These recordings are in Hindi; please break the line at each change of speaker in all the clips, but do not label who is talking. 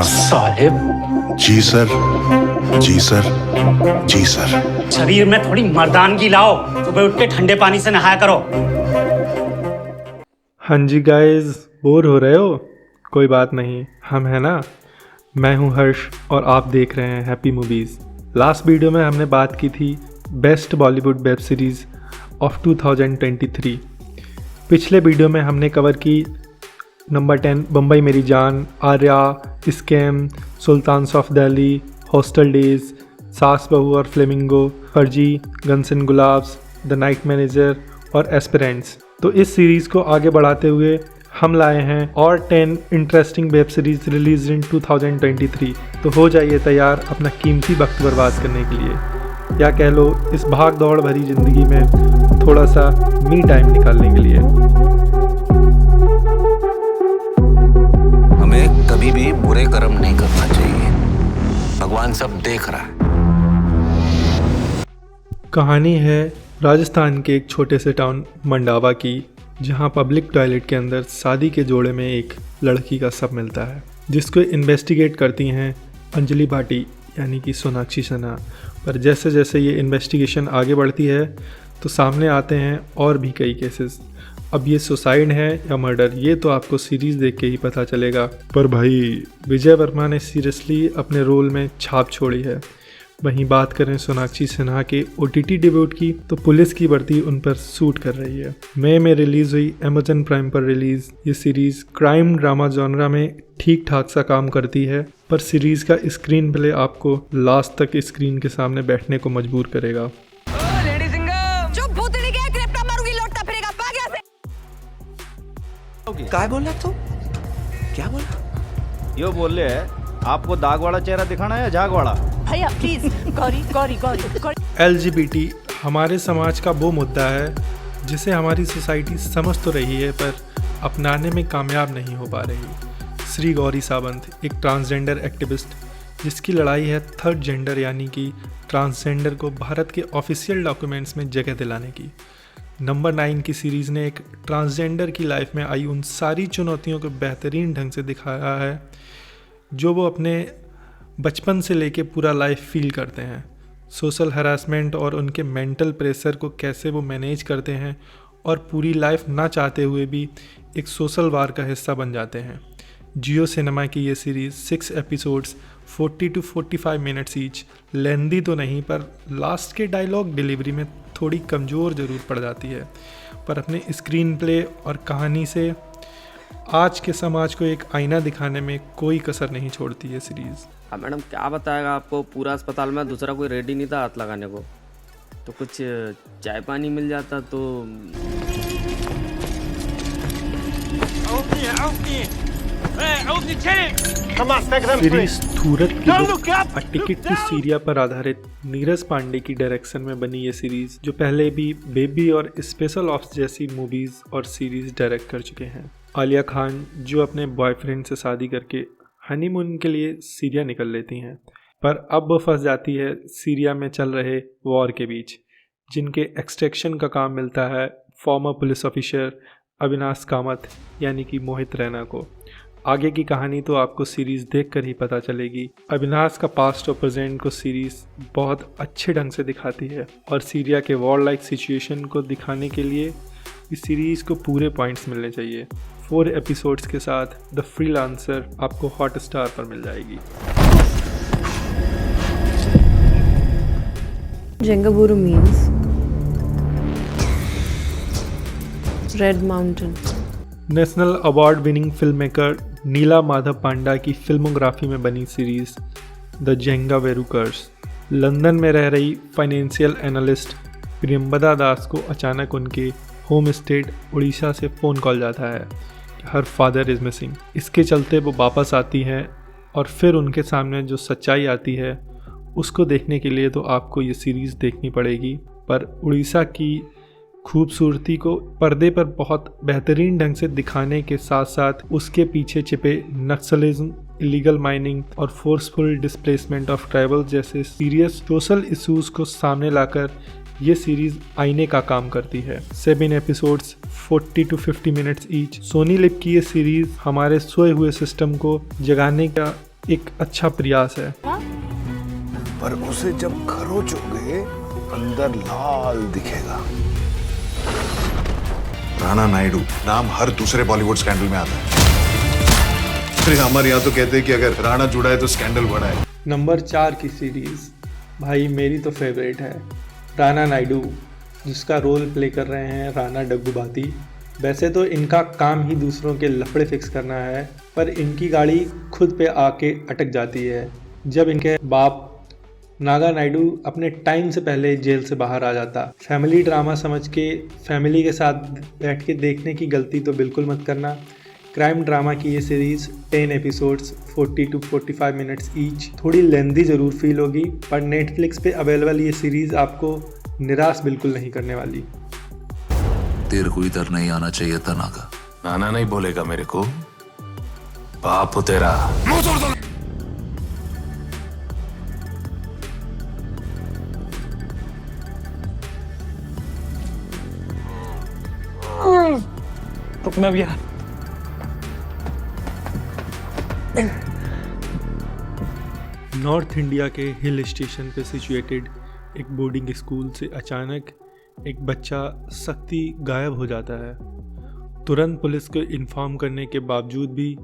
साले
जी सर, जी सर, जी सर।
शरीर में थोड़ी मर्दानगी लाओ, सुबह उठ के ठंडे पानी से नहाया करो।
हाँ जी गाइस, बोर हो रहे हो? कोई बात नहीं, हम है ना। मैं हूँ हर्ष और आप देख रहे हैं हैप्पी मूवीज़। लास्ट वीडियो में हमने बात की थी best Bollywood web series of 2023। पिछले वीडियो में हमने कवर की number 10 Bambai Meri Jaan, Aarya, scam, sultans of Delhi, hostel days, Saas Bahu Aur flamingo, Farzi, guns and Gulaabs, the night manager और एस्पिरेंट्स। तो इस सीरीज़ को आगे बढ़ाते हुए हम लाए हैं और 10 इंटरेस्टिंग वेब सीरीज़ रिलीज इन 2023। तो हो जाइए तैयार अपना कीमती वक्त बर्बाद करने के लिए, या कह लो इस भाग दौड़ भरी ज़िंदगी में थोड़ा सा मी टाइम निकालने के लिए।
हमें कभी भी बुरे कर्म नहीं करना चाहिए, भगवान सब देख रहा है।
कहानी है राजस्थान के एक छोटे से टाउन मंडावा की, जहां पब्लिक टॉयलेट के अंदर शादी के जोड़े में एक लड़की का शव मिलता है, जिसको इन्वेस्टिगेट करती हैं अंजलि भाटी यानी कि सोनाक्षी सिन्हा। पर जैसे जैसे ये इन्वेस्टिगेशन आगे बढ़ती है तो सामने आते हैं और भी कई केसेस। अब ये सुसाइड है या मर्डर, ये तो आपको सीरीज़ देख के ही पता चलेगा। पर भाई विजय वर्मा ने सीरियसली अपने रोल में छाप छोड़ी है। वहीं बात करें सोनाक्षी सिन्हा के OTT डेब्यूट की, तो पुलिस की वर्दी उन पर सूट कर रही है। मई में रिलीज़ हुई अमेजन प्राइम पर रिलीज़ ये सीरीज़ क्राइम ड्रामा जॉनरा में ठीक ठाक सा काम करती है, पर सीरीज़ का स्क्रीन प्ले आपको लास्ट तक स्क्रीन के सामने बैठने को मजबूर करेगा।
क्या बोला तू? क्या बोला?
यो बोल रहे हैं आपको दाग वाला चेहरा दिखाना है या झाग वाला?
भैया प्लीज गौरी गौरी गौरी गौरी।
LGBT हमारे समाज का वो मुद्दा है जिसे हमारी सोसाइटी समझ तो रही है पर अपनाने में कामयाब नहीं हो पा रही। श्री गौरी सावंत एक ट्रांसजेंडर एक्टिविस्ट जिसकी लड़ाई है थर्ड जेंडर यानी कि ट्रांसजेंडर को भारत के ऑफिशियल डॉक्यूमेंट्स में जगह दिलाने की। नंबर 9 की सीरीज़ ने एक ट्रांसजेंडर की लाइफ में आई उन सारी चुनौतियों को बेहतरीन ढंग से दिखाया है जो वो अपने बचपन से लेके पूरा लाइफ फील करते हैं। सोशल हरासमेंट और उनके मेंटल प्रेशर को कैसे वो मैनेज करते हैं और पूरी लाइफ ना चाहते हुए भी एक सोशल वार का हिस्सा बन जाते हैं। जियो सिनेमा की ये series 6 episodes 40 to 45 minutes each, लेंदी तो नहीं पर लास्ट के डायलॉग डिलीवरी में थोड़ी कमज़ोर ज़रूर पड़ जाती है, पर अपने स्क्रीन प्ले और कहानी से आज के समाज को एक आईना दिखाने में कोई कसर नहीं छोड़ती है सीरीज़।
अब मैडम क्या बताएगा आपको, पूरा अस्पताल में दूसरा कोई रेडी नहीं था हाथ लगाने को, तो कुछ चाय पानी मिल जाता तो।
सीरीज थूरत की A टिकट टू सीरिया पर आधारित नीरज पांडे की डायरेक्शन में बनी ये सीरीज, जो पहले भी बेबी और स्पेशल ऑप्स जैसी मूवीज और सीरीज डायरेक्ट कर चुके हैं। आलिया खान जो अपने बॉयफ्रेंड से शादी करके हनीमून के लिए सीरिया निकल लेती हैं, पर अब वो फंस जाती है सीरिया में चल रहे वॉर के बीच, जिनके एक्सट्रैक्शन का काम मिलता है farmer police officer Avinash Kamat यानी कि मोहित रैना को। आगे की कहानी तो आपको सीरीज़ देखकर ही पता चलेगी। अविनाश का पास्ट और प्रेजेंट को सीरीज़ बहुत अच्छे ढंग से दिखाती है और सीरिया के वॉर लाइक सिचुएशन को दिखाने के लिए इस सीरीज़ को पूरे पॉइंट्स मिलने चाहिए। 4 एपिसोड्स के साथ द फ्रीलांसर आपको हॉटस्टार पर मिल जाएगी।
Jengaburu means Red Mountain.
National award winning film maker Nila Madhab Panda की फिल्मोग्राफी में बनी series the Jengaburu curse. London में रह रही फाइनेंशियल एनालिस्ट प्रियंबदा दास को अचानक उनके होम स्टेट उड़ीसा से फ़ोन कॉल जाता है कि हर फादर इज़ मिसिंग। इसके चलते वो वापस आती हैं और फिर उनके सामने जो सच्चाई आती है उसको देखने के लिए तो आपको ये सीरीज़ देखनी पड़ेगी। पर उड़ीसा की खूबसूरती को पर्दे पर बहुत बेहतरीन ढंग से दिखाने के साथ साथ उसके पीछे छिपे नक्सलिज्म, इलीगल माइनिंग और फोर्सफुल डिस्प्लेसमेंट ऑफ ट्राइबल जैसे सीरियस सोशल इश्यूज को सामने लाकर ये सीरीज आईने का काम करती है। 7 episodes 40 to 50 minutes each. Sony Liv की ये सीरीज हमारे सोए हुए सिस्टम को जगाने का एक अच्छा प्रयास है।
पर उसे जब खरोचोगे अंदर लाल दिखेगा। राणा नायडू नाम हर दूसरे बॉलीवुड स्कैंडल में आता है। हमारे यहाँ तो कहते हैं कि अगर राणा जुड़ा है तो स्कैंडल बड़ा है।
नंबर 4 की सीरीज़ भाई मेरी तो फेवरेट है, राणा नायडू, जिसका रोल प्ले कर रहे हैं राणा डग्गूबाती। वैसे तो इनका काम ही दूसरों के लफड़े फिक्स करना है, पर इनकी गाड़ी खुद पे आके अटक जाती है जब इनके बाप नागा नायडू अपने टाइम से पहले जेल से बाहर आ जाता। फैमिली ड्रामा समझ के फैमिली के साथ बैठ के देखने की गलती तो बिल्कुल मत करना। क्राइम ड्रामा की ये series 10 episodes 40 to 45 minutes each, थोड़ी लेंदी ज़रूर फील होगी, पर नेटफ्लिक्स पे अवेलेबल ये सीरीज़ आपको निराश बिल्कुल नहीं करने वाली।
तेरे को इधर नहीं आना चाहिए था नागा।
नाना नहीं बोलेगा मेरे को, बाप हो तेरा।
रुकना भी यार।
नॉर्थ इंडिया के हिल स्टेशन पे सिचुएटेड एक बोर्डिंग स्कूल से अचानक एक बच्चा सख्ती गायब हो जाता है। तुरंत पुलिस को इन्फॉर्म करने के बावजूद भी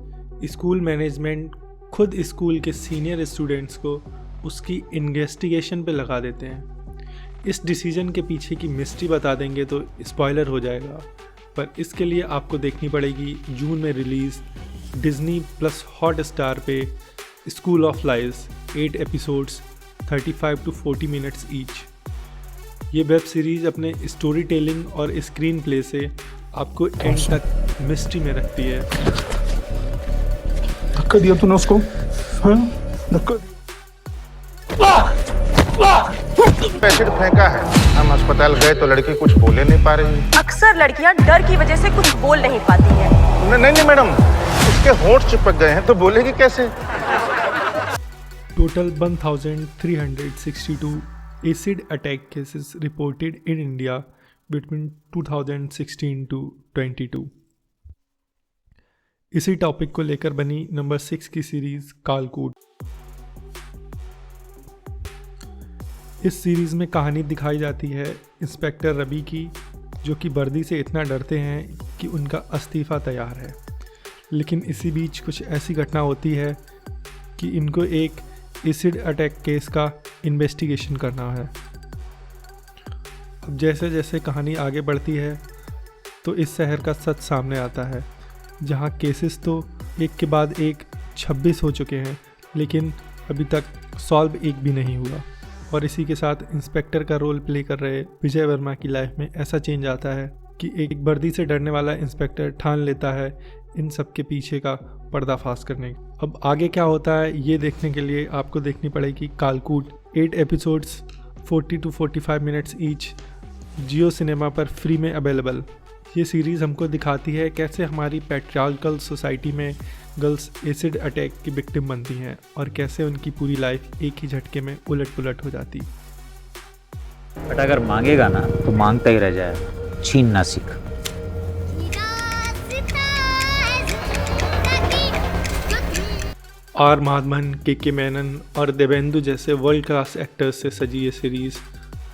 स्कूल मैनेजमेंट खुद स्कूल के सीनियर स्टूडेंट्स को उसकी इन्वेस्टिगेशन पे लगा देते हैं। इस डिसीजन के पीछे की मिस्ट्री बता देंगे तो स्पॉइलर हो जाएगा, पर इसके लिए आपको देखनी पड़ेगी जून में रिलीज़ डिज्नी प्लस हॉटस्टार पे school of lies, 8 episodes 35 to 40 minutes each. ये वेब सीरीज़ अपने स्टोरी टेलिंग और स्क्रीन प्ले से आपको एंड तक मिस्ट्री में रखती है।
धक्का दिया तूने उसको? हाँ? धक्का
एसिड फेंका है। हम अस्पताल गए तो लड़की कुछ बोले नहीं पा रही।
अक्सर लड़कियां डर की वजह से कुछ बोल नहीं पाती हैं।
नहीं मैडम, उसके होंठ चिपक गए हैं तो बोलेगी कैसे?
Total 1362 acid attack cases reported in India between 2016 to 22। इसी टॉपिक को लेकर बनी नंबर 6 की सीरीज़ कालकूट। इस सीरीज़ में कहानी दिखाई जाती है इंस्पेक्टर रवि की, जो कि वर्दी से इतना डरते हैं कि उनका इस्तीफ़ा तैयार है। लेकिन इसी बीच कुछ ऐसी घटना होती है कि इनको एक एसिड अटैक केस का इन्वेस्टिगेशन करना है। अब जैसे जैसे कहानी आगे बढ़ती है तो इस शहर का सच सामने आता है, जहां केसेस तो एक के बाद एक 26 हो चुके हैं, लेकिन अभी तक सॉल्व एक भी नहीं हुआ। और इसी के साथ इंस्पेक्टर का रोल प्ले कर रहे विजय वर्मा की लाइफ में ऐसा चेंज आता है कि एक वर्दी से डरने वाला इंस्पेक्टर ठान लेता है इन सब के पीछे का पर्दाफाश करने। अब आगे क्या होता है ये देखने के लिए आपको देखनी पड़ेगी कालकूट, 8 episodes 40 to 45 minutes each, Jio cinema पर फ्री में अवेलेबल। ये सीरीज़ हमको दिखाती है कैसे हमारी पैट्रियार्कल सोसाइटी में गर्ल्स एसिड अटैक की विक्टिम बनती हैं और कैसे उनकी पूरी लाइफ एक ही झटके में उलट पुलट हो जाती।
बट अगर मांगेगा ना तो मांगता ही रह जाएगा, छीनना सीख।
आर माधवन, के मेनन और देवेंदु जैसे वर्ल्ड क्लास एक्टर्स से सजी ये सीरीज़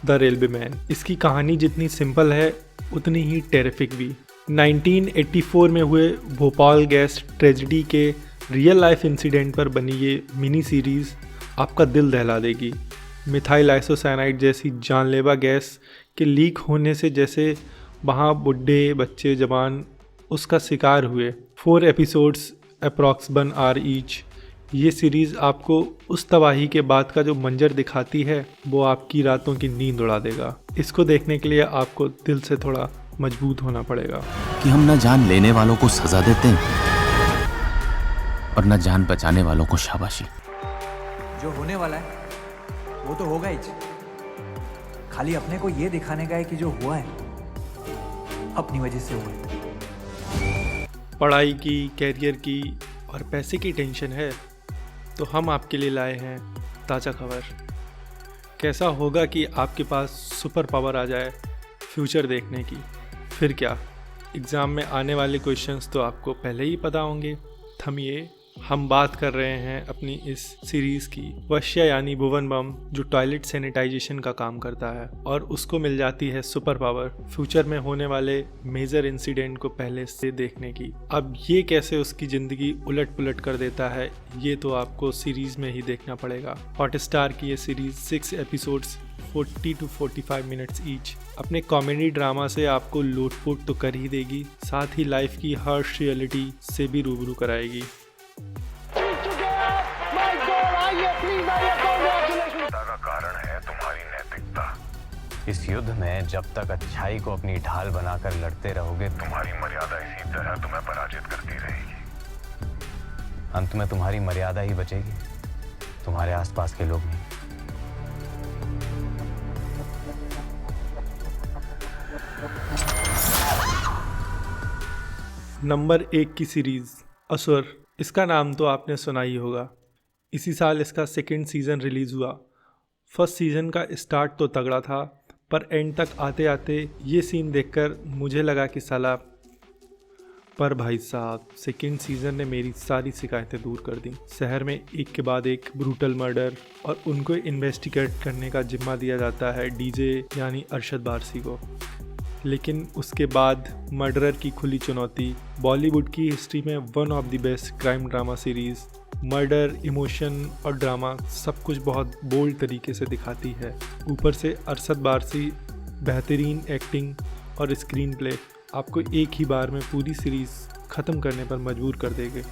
द रेलवे मैन। इसकी कहानी जितनी सिंपल है उतनी ही टेरिफिक भी। 1984 में हुए भोपाल गैस ट्रेजिडी के रियल लाइफ इंसिडेंट पर बनी ये मिनी सीरीज़ आपका दिल दहला देगी। मिथाइल आइसोसाइनाइड जैसी जानलेवा गैस के लीक होने से जैसे वहाँ बुढ़े बच्चे जवान उसका शिकार हुए। 4 एपिसोड्स अप्रॉक्स 1 hour ईच। ये सीरीज़ आपको उस तबाही के बाद का जो मंजर दिखाती है वो आपकी रातों की नींद उड़ा देगा। इसको देखने के लिए आपको दिल से थोड़ा मजबूत होना पड़ेगा।
कि हम न जान लेने वालों को सजा देते हैं और न जान बचाने वालों को शाबाशी।
जो होने वाला है वो तो होगा ही, खाली अपने को ये दिखाने का है कि जो हुआ है अपनी वजह से हुआ है।
पढ़ाई की, कैरियर की और पैसे की टेंशन है तो हम आपके लिए लाए हैं ताज़ा खबर। कैसा होगा कि आपके पास सुपर पावर आ जाए फ्यूचर देखने की। फिर क्या, एग्ज़ाम में आने वाले क्वेश्चंस तो आपको पहले ही पता होंगे। थमिए हम बात कर रहे हैं अपनी इस सीरीज की वश्या यानी भुवन बम, जो टॉयलेट सैनिटाइजेशन का काम करता है और उसको मिल जाती है सुपर पावर फ्यूचर में होने वाले मेजर इंसिडेंट को पहले से देखने की। अब ये कैसे उसकी जिंदगी उलट पुलट कर देता है, ये तो आपको सीरीज में ही देखना पड़ेगा। हॉटस्टार की ये series 6 episodes 40 to 45 minutes each अपने कॉमेडी ड्रामा से आपको लूटपुट तो कर ही देगी, साथ ही लाइफ की हार्श रियलिटी से भी रूबरू कराएगी।
कारण है तुम्हारी नैतिकता।
इस युद्ध में जब तक अच्छाई को अपनी ढाल बनाकर लड़ते रहोगे,
तुम्हारी मर्यादा इसी तरह तुम्हें पराजित करती रहेगी।
अंत में तुम्हारी मर्यादा ही बचेगी, तुम्हारे आसपास के लोग नहीं।
नंबर 1 की सीरीज असुर, इसका नाम तो आपने सुना ही होगा। इसी साल इसका 2nd सीज़न रिलीज़ हुआ। फर्स्ट सीज़न का स्टार्ट तो तगड़ा था, पर एंड तक आते आते ये सीन देखकर मुझे लगा कि साला, पर भाई साहब 2nd सीज़न ने मेरी सारी शिकायतें दूर कर दी। शहर में एक के बाद एक ब्रूटल मर्डर और उनको इन्वेस्टिगेट करने का जिम्मा दिया जाता है डीजे यानी अरशद वारसी को। लेकिन उसके बाद मर्डरर की खुली चुनौती बॉलीवुड की हिस्ट्री में one of the best crime drama series. Murder, emotion और ड्रामा सब कुछ बहुत बोल्ड तरीके से दिखाती है। ऊपर से अरशद वारसी बेहतरीन एक्टिंग और स्क्रीन प्ले आपको एक ही बार में पूरी सीरीज़ ख़त्म करने पर मजबूर कर देंगे।